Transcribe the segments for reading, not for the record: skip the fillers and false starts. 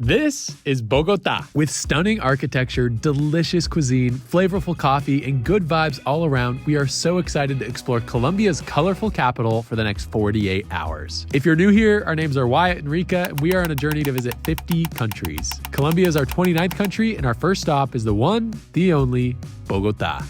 This is Bogota. With stunning architecture, delicious cuisine, flavorful coffee, and good vibes all around, we are so excited to explore Colombia's colorful capital for the next 48 hours. If you're new here, our names are Wyatt and Reyka, and we are on a journey to visit 50 countries. Colombia is our 29th country, and our first stop is the one, the only, Bogota.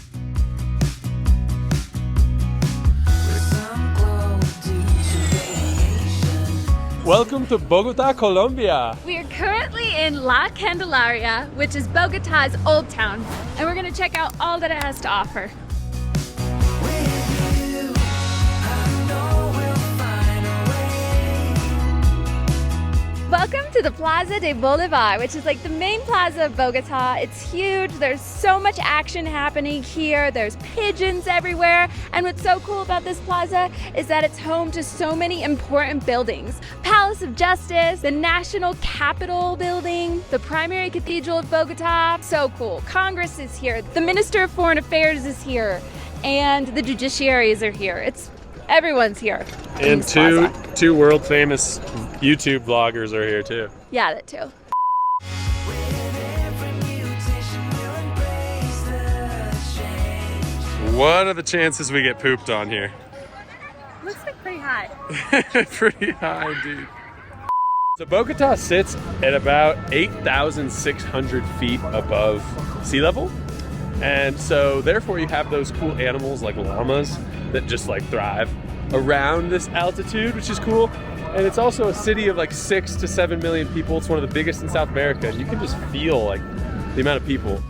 Welcome to Bogota, Colombia. We are currently in La Candelaria, which is Bogota's old town, and we're going to check out all that it has to offer. Welcome to the Plaza de Bolivar, which is like the main plaza of Bogota. It's huge. There's so much action happening here. There's pigeons everywhere. And what's so cool about this plaza is that it's home to so many important buildings. Palace of Justice, the National Capitol building, the primary cathedral of Bogota. So cool. Congress is here. The Minister of Foreign Affairs is here. And the judiciaries are here. Everyone's here. And two world famous YouTube vloggers are here too. Yeah, that too. What are the chances we get pooped on here? Looks like pretty high. Pretty high, dude. So Bogota sits at about 8,600 feet above sea level. And so therefore you have those cool animals like llamas that just like thrive around this altitude, which is cool. And it's also a city of like 6 to 7 million people. It's one of the biggest in South America. And you can just feel like the amount of people.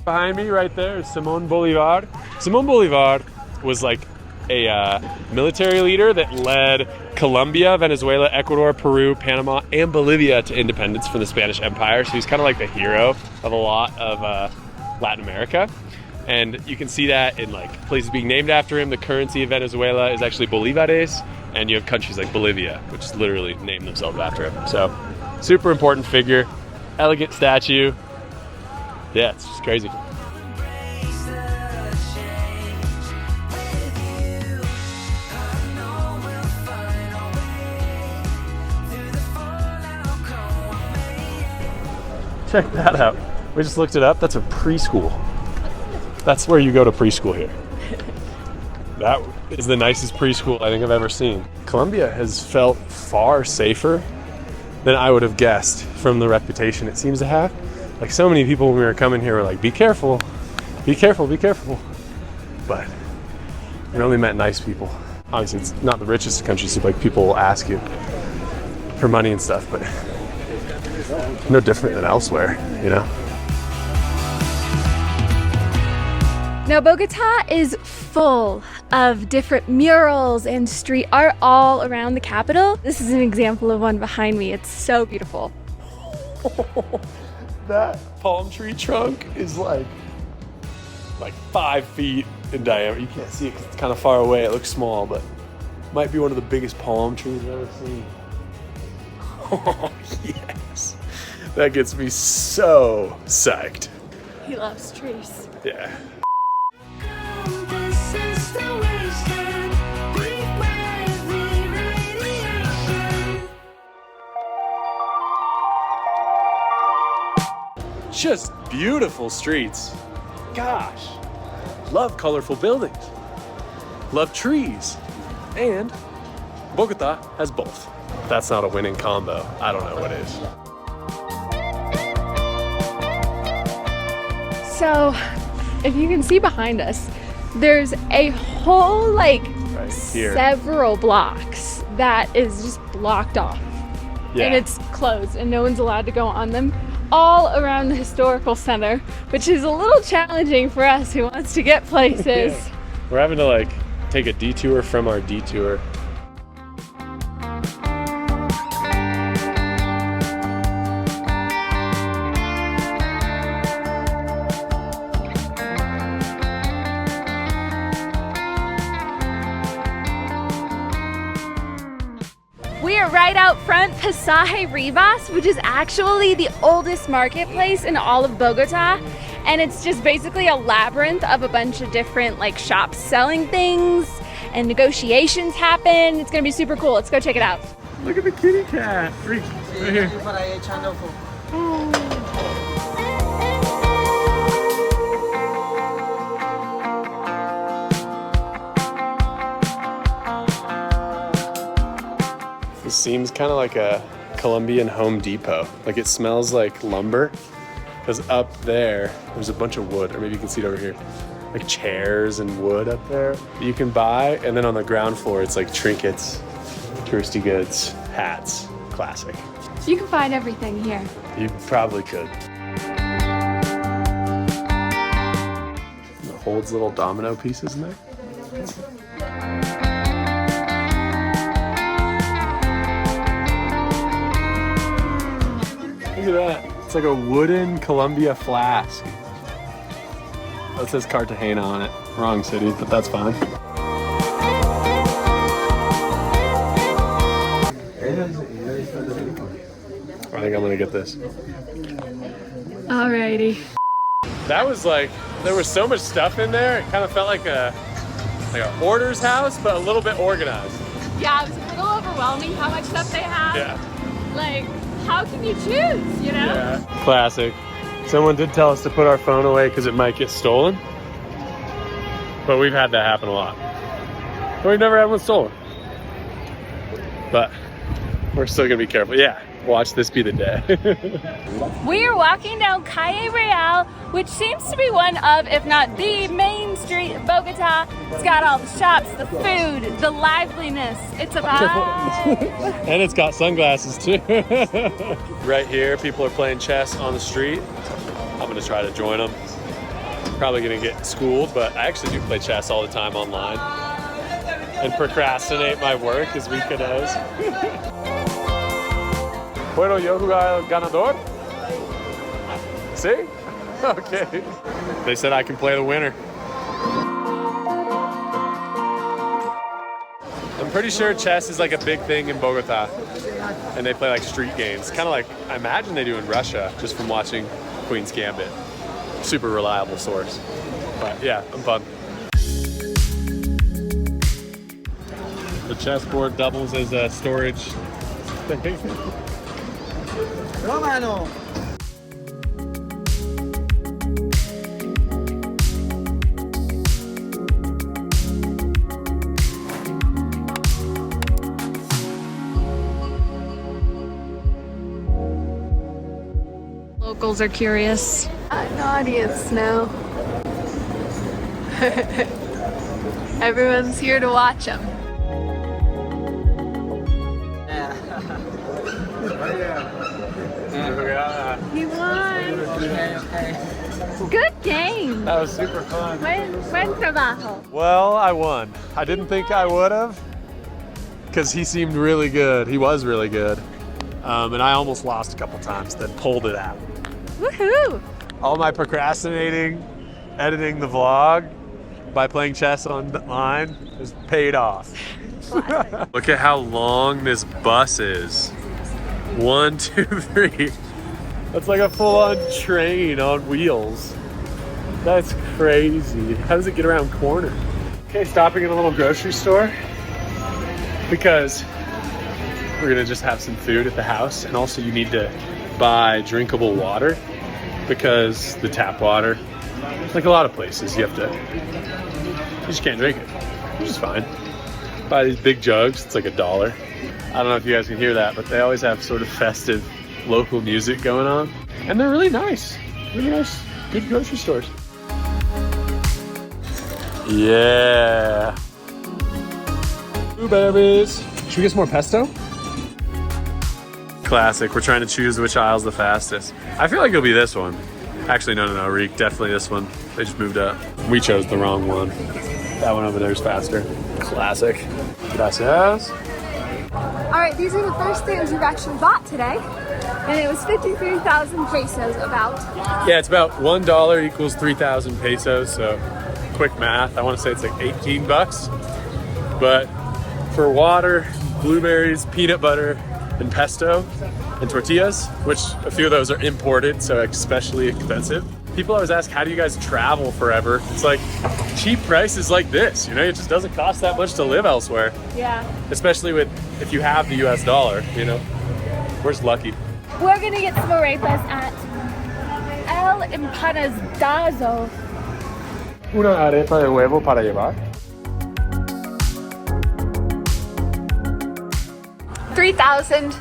Behind me right there is Simón Bolívar. Simón Bolívar was like a military leader that led Colombia, Venezuela, Ecuador, Peru, Panama, and Bolivia to independence from the Spanish Empire. So he's kind of like the hero of a lot of Latin America. And you can see that in like places being named after him. The currency of Venezuela is actually Bolívares, and you have countries like Bolivia, which is literally named themselves after him. So super important figure, elegant statue. Yeah, it's just crazy. Check that out. We just looked it up. That's a preschool. That's where you go to preschool here. That is the nicest preschool I think I've ever seen. Colombia has felt far safer than I would have guessed from the reputation it seems to have. Like so many people when we were coming here were like, be careful, be careful, be careful. But we only met nice people. Obviously it's not the richest country, so like people will ask you for money and stuff, but no different than elsewhere, you know? Now, Bogota is full of different murals and street art all around the capital. This is an example of one behind me. It's so beautiful. That palm tree trunk is like 5 feet in diameter. You can't see it because it's kind of far away. It looks small, but might be one of the biggest palm trees I've ever seen. Oh, yes. That gets me so psyched. He loves trees. Yeah. Just beautiful streets. Gosh, love colorful buildings, love trees, and Bogota has both. That's not a winning combo. I don't know what is. So, if you can see behind us, there's a whole right several blocks that is just blocked off. Yeah. And it's closed and no one's allowed to go on them, all around the historical center, which is a little challenging for us who wants to get places. Yeah. We're having to take a detour from our detour. We are right out front Pasaje Rivas, which is actually the oldest marketplace in all of Bogota. And it's just basically a labyrinth of a bunch of different shops selling things. and negotiations happen. It's gonna be super cool. Let's go check it out. Look at the kitty cat. Right here. This seems kind of like a Colombian Home Depot. Like it smells like lumber. Because up there's a bunch of wood, or maybe you can see it over here. Like chairs and wood up there that you can buy. And then on the ground floor, it's like trinkets, touristy goods, hats, classic. You can find everything here. You probably could. It holds little domino pieces in there. Look at that. It's like a wooden Columbia flask. That says Cartagena on it. Wrong city, but that's fine. I think I'm gonna get this. Alrighty. That was like, there was so much stuff in there. It kind of felt like a hoarder's house, but a little bit organized. Yeah, it was a little overwhelming how much stuff they have. Yeah. Like, how can you choose, you know? Yeah. Classic. Someone did tell us to put our phone away because it might get stolen. But we've had that happen a lot. But we've never had one stolen. But we're still gonna be careful. Yeah, watch this be the day. We are walking down Calle Real, which seems to be one of, if not the main street of Bogota. It's got all the shops, the food, the liveliness. It's a vibe. And it's got sunglasses too. Right here, people are playing chess on the street. I'm gonna try to join them. Probably gonna get schooled, but I actually do play chess all the time online and procrastinate my work as weekends. ¿Puedo yo jugar el ganador? See? Okay. They said I can play the winner. I'm pretty sure chess is like a big thing in Bogota. And they play like street games. Kind of like, I imagine they do in Russia, just from watching Queen's Gambit. Super reliable source. But yeah, I'm fun. The chessboard doubles as a storage thing. Romano. Locals are curious. An audience now. Everyone's here to watch them. He won. Good game. That was super fun. Buen trabajo. Well, I won. I didn't think I would have, because he seemed really good. He was really good. And I almost lost a couple times, then pulled it out. Woohoo! All my procrastinating, editing the vlog by playing chess online has paid off. Look at how long this bus is. 1, 2, 3. That's like a full-on train on wheels. That's crazy. How does it get around corners? Okay, stopping in a little grocery store because we're gonna just have some food at the house, and also you need to buy drinkable water because the tap water, like a lot of places, you just can't drink it, which is fine. Buy these big jugs, it's like $1. I don't know if you guys can hear that, but they always have sort of festive local music going on. And they're really nice, good grocery stores. Yeah. Blueberries. Should we get some more pesto? Classic, we're trying to choose which aisle's the fastest. I feel like it'll be this one. Actually, no, Reek, definitely this one. They just moved up. We chose the wrong one. That one over there is faster. Classic. Gracias. All right, these are the first things we've actually bought today. And it was 53,000 pesos about. Yeah, it's about $1 equals 3,000 pesos. So quick math, I want to say it's like 18 bucks. But for water, blueberries, peanut butter, and pesto, and tortillas, which a few of those are imported, so especially expensive. People always ask, how do you guys travel forever? It's like cheap prices like this, you know, it just doesn't cost that much to live elsewhere. Yeah. Especially if you have the US dollar, you know. We're just lucky. We're gonna get some arepas at El Empanadazo. Una arepa de huevo para llevar. 3,000.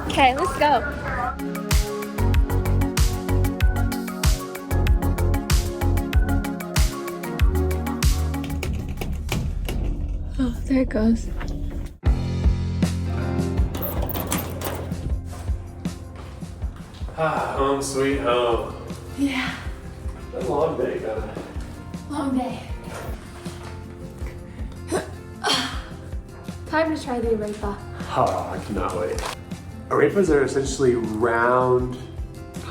Okay, let's go. Oh, there it goes. Home sweet home. Yeah, It's a long day, guys. long day. Time to try the arepa. Oh, I cannot wait. Arepas are essentially round.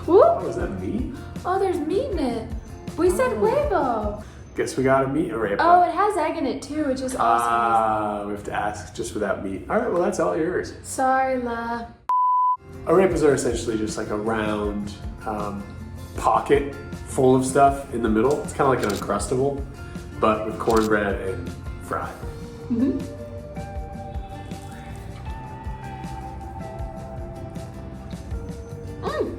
Whoop. Oh, is that meat? Oh, there's meat in it. We said huevo. Guess we got a meat arepa. Oh, it has egg in it too, which is awesome. We have to ask just for that meat. All right, well, that's all yours. Sorry, La. Arepas are essentially just like a round pocket full of stuff in the middle. It's kind of like an Uncrustable, but with cornbread and fried. Mm-hmm.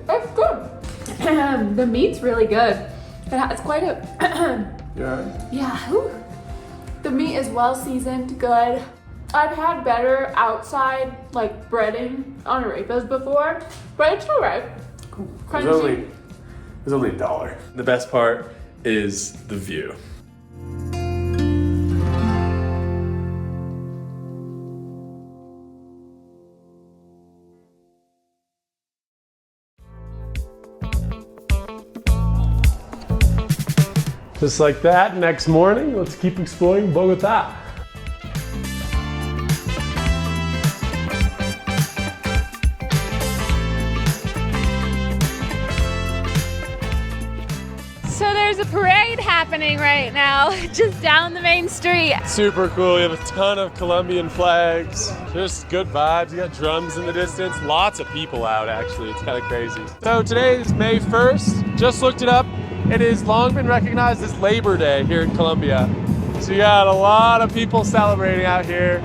That's good. The meat's really good. It's quite a... Yeah. Yeah. Ooh. The meat is well seasoned, good. I've had better outside like breading on arepas before, but it's alright. Cool. Crunchy. It was only $1. The best part is the view. Just like that, next morning, let's keep exploring Bogota. So there's a parade happening right now, just down the main street. Super cool, you have a ton of Colombian flags. Just good vibes, you got drums in the distance. Lots of people out actually, it's kind of crazy. So today is May 1st, just looked it up. It has long been recognized as Labor Day here in Colombia. So you got a lot of people celebrating out here.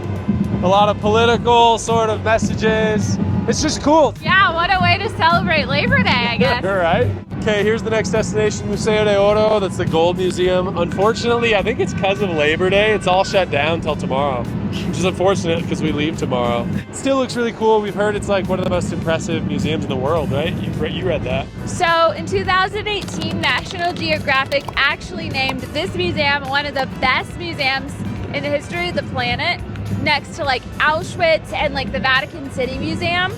A lot of political sort of messages. It's just cool. Yeah, what a way to celebrate Labor Day, I guess. All right. Okay, here's the next destination, Museo de Oro. That's the gold museum. Unfortunately, I think it's because of Labor Day, it's all shut down until tomorrow, which is unfortunate because we leave tomorrow. It still looks really cool. We've heard it's like one of the most impressive museums in the world, right? You read that. So in 2018, National Geographic actually named this museum one of the best museums in the history of the planet, next to like Auschwitz and like the Vatican City Museum.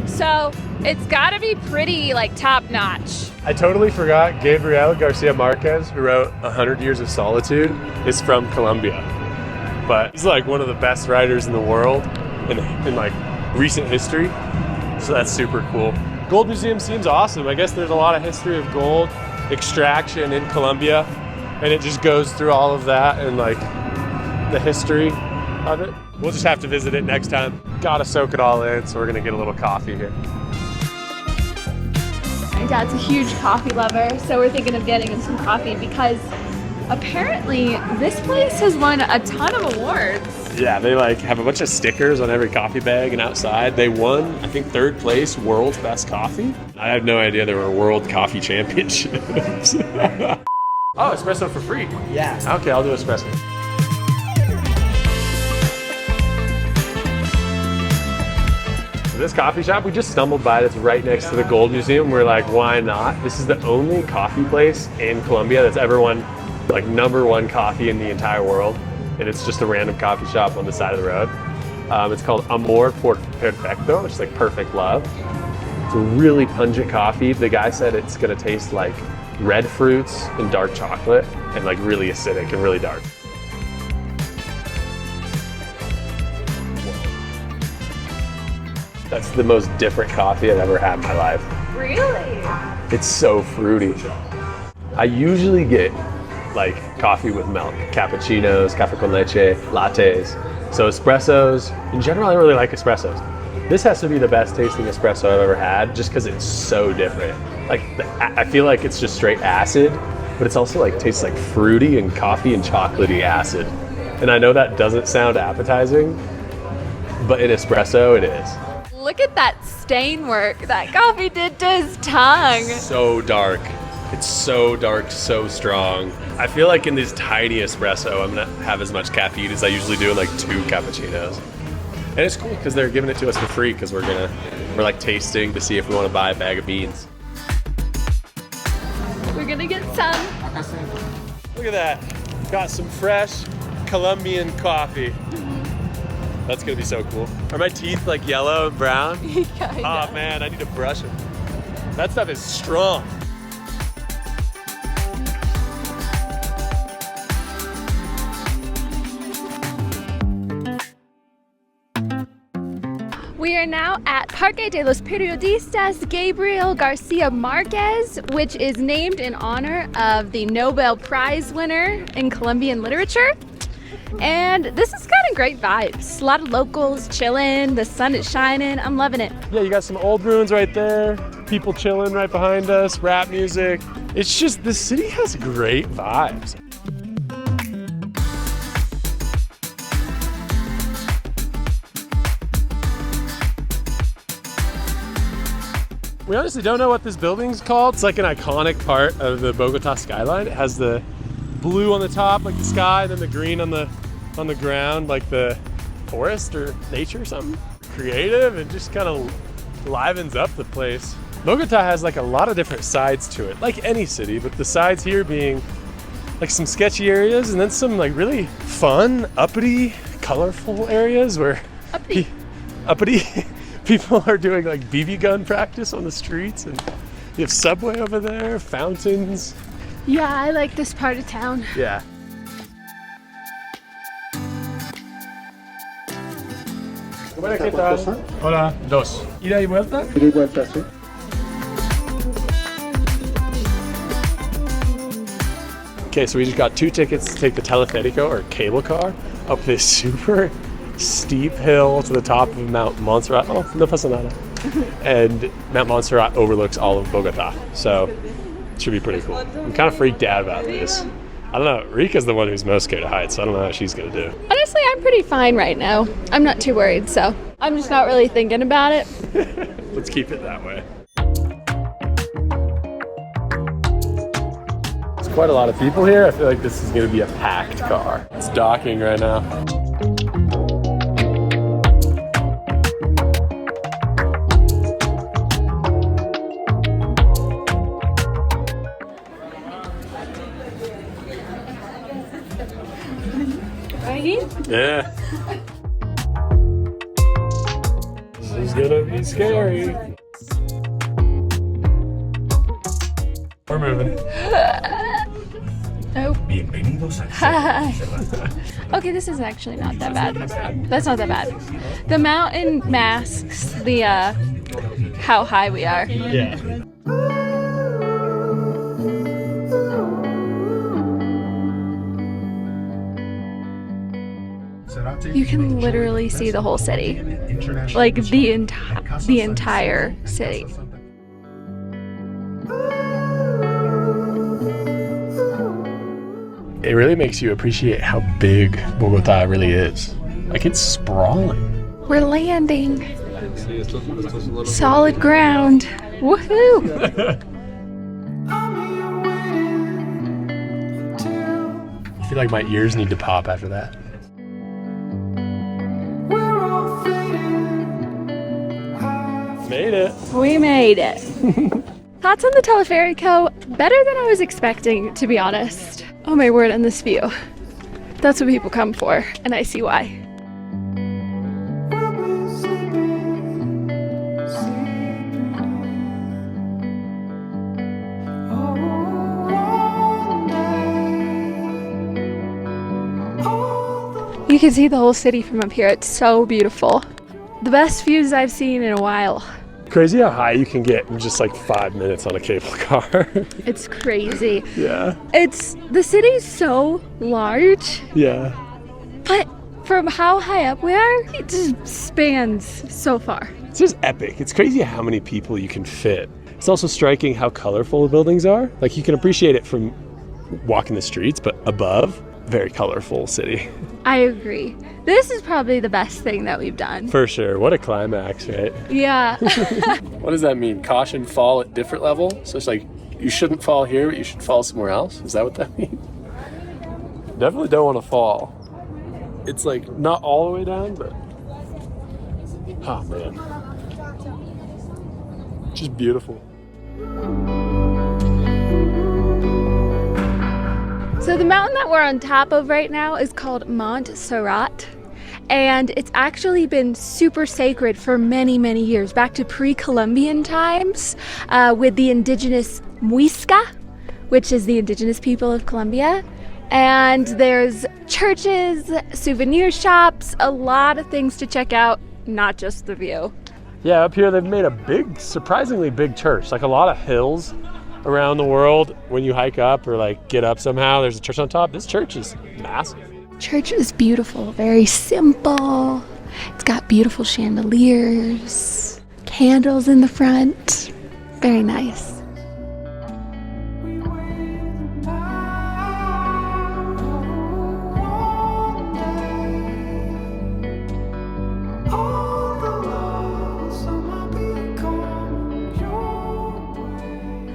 So it's gotta be pretty like top notch. I totally forgot Gabriel García Márquez, who wrote 100 Years of Solitude, is from Colombia. But he's like one of the best writers in the world in like recent history. So that's super cool. Gold Museum seems awesome. I guess there's a lot of history of gold extraction in Colombia, and it just goes through all of that and like the history of it. We'll just have to visit it next time. Gotta soak it all in, so we're gonna get a little coffee here. My dad's a huge coffee lover, so we're thinking of getting him some coffee because apparently this place has won a ton of awards. Yeah, they like have a bunch of stickers on every coffee bag and outside. They won, I think, 3rd place, world's best coffee. I had no idea there were world coffee championships. Oh, espresso for free. Yeah. Okay, I'll do espresso. This coffee shop, we just stumbled by. That's right next to the Gold Museum. We're like, why not? This is the only coffee place in Colombia that's ever won like #1 coffee in the entire world. And it's just a random coffee shop on the side of the road. It's called Amor Perfecto, which is like perfect love. It's a really pungent coffee. The guy said it's gonna taste like red fruits and dark chocolate and like really acidic and really dark. That's the most different coffee I've ever had in my life. Really? It's so fruity. I usually get like coffee with milk, cappuccinos, café con leche, lattes. So espressos, in general, I don't really like espressos. This has to be the best tasting espresso I've ever had, just because it's so different. Like, I feel like it's just straight acid, but it's also like tastes like fruity and coffee and chocolatey acid. And I know that doesn't sound appetizing, but in espresso it is. Look at that stain work that coffee did to his tongue. So dark. It's so dark, so strong. I feel like in this tiny espresso, I'm gonna have as much caffeine as I usually do in like 2 cappuccinos. And it's cool because they're giving it to us for free because we're like tasting to see if we want to buy a bag of beans. We're gonna get some. Look at that. Got some fresh Colombian coffee. That's gonna be so cool. Are my teeth like yellow and brown? Yeah. Oh man, I need to brush them. That stuff is strong. We are now at Parque de los Periodistas Gabriel García Márquez, which is named in honor of the Nobel Prize winner in Colombian literature. And this has got a great vibes. A lot of locals chilling, the sun is shining, I'm loving it. Yeah, you got some old ruins right there, people chilling right behind us, rap music. It's just, the city has great vibes. We honestly don't know what this building's called. It's like an iconic part of the Bogota skyline. It has the blue on the top, like the sky, then the green on the ground, like the forest or nature or something. Creative, and just kind of livens up the place. Bogota has like a lot of different sides to it, like any city, but the sides here being like some sketchy areas and then some like really fun, uppity, colorful areas where uppity people are doing like BB gun practice on the streets, and you have subway over there, fountains. Yeah, I like this part of town. Yeah. Bueno, ¿qué tal? Hola. Dos. ¿Ida y vuelta? Ida y vuelta, sí. Okay, so we just got 2 tickets to take the teleférico or cable car up this super steep hill to the top of Mount Monserrate. Oh, no pasa nada. And Mount Monserrate overlooks all of Bogota, so it should be pretty cool. I'm kind of freaked out about this. I don't know, Reyka's the one who's most scared of heights, so I don't know how she's gonna do. Honestly, I'm pretty fine right now. I'm not too worried, so I'm just not really thinking about it. Let's keep it that way. There's quite a lot of people here. I feel like this is gonna be a packed car. It's docking right now. Yeah. This is gonna be scary. We're moving. Oh. Okay, this is actually not that bad. That's not that bad. The mountain masks the how high we are. Yeah. You can literally see the whole city, like the entire city. It really makes you appreciate how big Bogota really is. Like, it's sprawling. We're landing. Solid ground. Woohoo! I feel like my ears need to pop after that. Made it. We made it. Thoughts on the teleférico? Better than I was expecting, to be honest. Oh my word, on this view. That's what people come for, and I see why. You can see the whole city from up here. It's so beautiful. The best views I've seen in a while. Crazy how high you can get in just like 5 minutes on a cable car. It's crazy. Yeah. The city's so large, Yeah. but from how high up we are, it just spans so far. It's just epic. It's crazy how many people you can fit. It's also striking how colorful the buildings are. Like, you can appreciate it from walking the streets, but above, very colorful city. I agree. This is probably the best thing that we've done. For sure. What a climax, right? Yeah. What does that mean? Caution, fall at different level? So it's like, you shouldn't fall here, but you should fall somewhere else? Is that what that means? Definitely don't want to fall. It's like not all the way down, but oh man. Just beautiful. So the mountain that we're on top of right now is called Monserrate, and it's actually been super sacred for many, many years, back to pre-Colombian times, with the indigenous Muisca, which is the indigenous people of Colombia. And there's churches, souvenir shops, a lot of things to check out, not just the view. Yeah, up here they've made a big, surprisingly big church. Like a lot of hills around the world, when you hike up or like get up somehow, there's a church on top. This church is massive. Church is beautiful, very simple. It's got beautiful chandeliers, candles in the front. Very nice.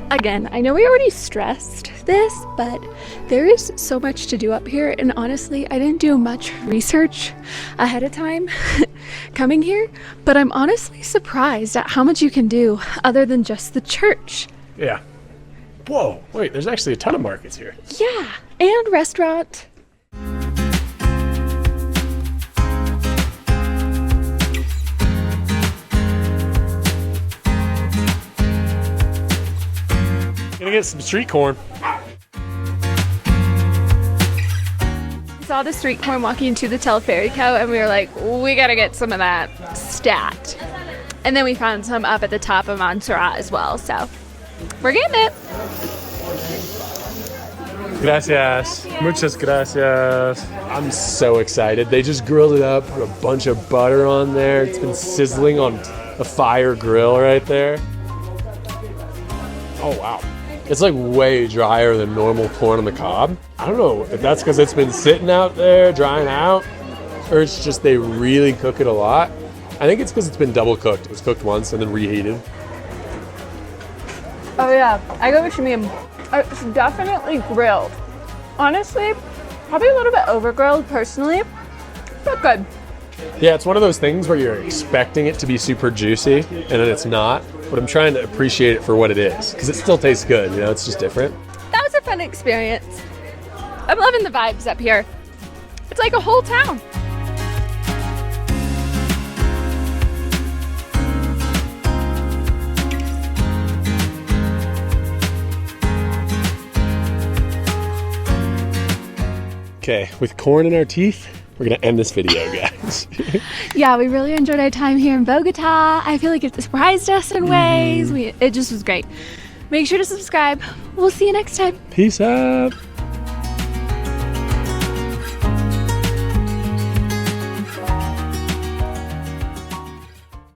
Again, I know we already stressed this, but there is so much to do up here, and honestly, I didn't do much research ahead of time coming here, but I'm honestly surprised at how much you can do other than just the church. Yeah. Whoa, wait, there's actually a ton of markets here. Yeah, and restaurant. Gonna get some street corn. We saw the street corn walking to the Teleferico, and we were like, we gotta get some of that stat. And then we found some up at the top of Montserrat as well, so we're getting it. Gracias. Muchas gracias. I'm so excited. They just grilled it up, put a bunch of butter on there. It's been sizzling on a fire grill right there. Oh, wow. It's like way drier than normal corn on the cob. I don't know if that's because it's been sitting out there, drying out, or it's just they really cook it a lot. I think it's because it's been double cooked. It was cooked once and then reheated. Oh yeah, I get what you mean. It's definitely grilled. Honestly, probably a little bit over grilled personally, but good. Yeah, it's one of those things where you're expecting it to be super juicy and then it's not, but I'm trying to appreciate it for what it is because it still tastes good, you know, it's just different. That was a fun experience. I'm loving the vibes up here. It's like a whole town. Okay, with corn in our teeth, we're gonna end this video, guys. Yeah, we really enjoyed our time here in Bogota. I feel like it surprised us in ways. It just was great. Make sure to subscribe. We'll see you next time. Peace out.